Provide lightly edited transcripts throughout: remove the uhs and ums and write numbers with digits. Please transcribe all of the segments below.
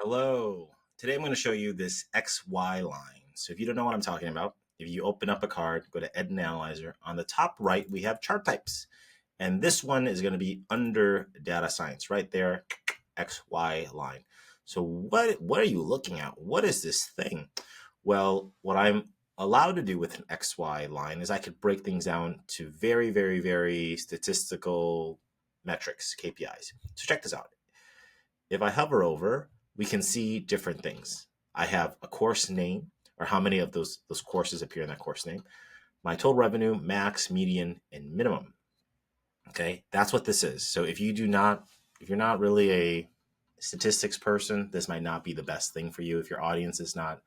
Hello. Today I'm going to show you this XY line. So if you don't know what I'm talking about, if you open up a card, go to Ed and Analyzer, on the top right, we have chart types. And this one is going to be under data science right there, XY line. So what are you looking at? What is this thing? Well, what I'm allowed to do with an XY line is I could break things down to very, very, very statistical metrics, KPIs. So check this out. If I hover over, we can see different things. I have a course name, or how many of those courses appear in that course name, my total revenue, max, median, and minimum. Okay, that's what this is. So if you're not really a statistics person, this might not be the best thing for you. If your audience is not,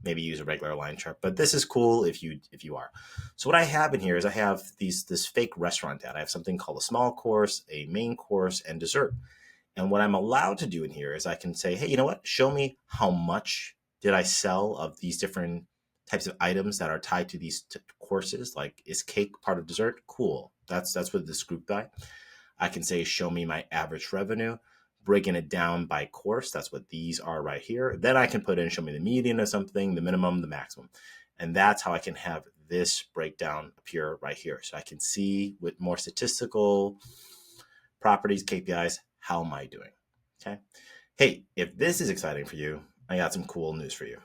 maybe use a regular line chart. But this is cool if you are. So what I have in here is I have this fake restaurant data. I have something called a small course, a main course, and dessert. And what I'm allowed to do in here is I can say, hey, you know what? Show me how much did I sell of these different types of items that are tied to these courses. Like, is cake part of dessert? Cool. That's what this group by. I can say, show me my average revenue, breaking it down by course. That's what these are right here. Then I can put in, show me the median of something, the minimum, the maximum. And that's how I can have this breakdown appear right here. So I can see with more statistical properties, KPIs, how am I doing? Okay. Hey, if this is exciting for you, I got some cool news for you.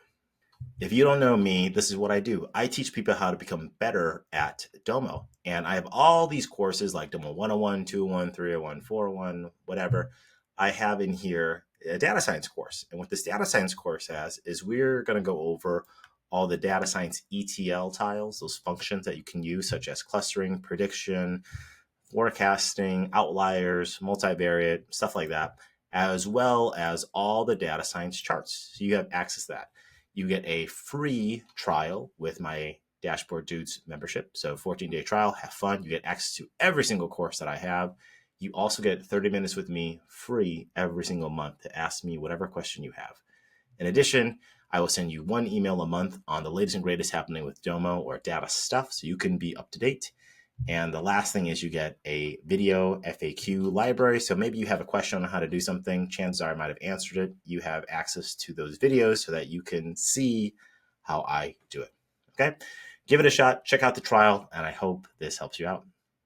If you don't know me, this is what I do. I teach people how to become better at Domo. And I have all these courses like Domo 101, 201, 301, 401, whatever. I have in here a data science course. And what this data science course has is we're going to go over all the data science ETL tiles, those functions that you can use, such as clustering, prediction, forecasting, outliers, multivariate, stuff like that, as well as all the data science charts. So you have access to that. You get a free trial with my Dashboard Dudes membership. So 14-day trial, have fun. You get access to every single course that I have. You also get 30 minutes with me free every single month to ask me whatever question you have. In addition, I will send you one email a month on the latest and greatest happening with Domo or data stuff so you can be up to date. And the last thing is you get a video FAQ library. So maybe you have a question on how to do something. Chances are I might have answered it. You have access to those videos so that you can see how I do it. Okay. Give it a shot. Check out the trial. And I hope this helps you out.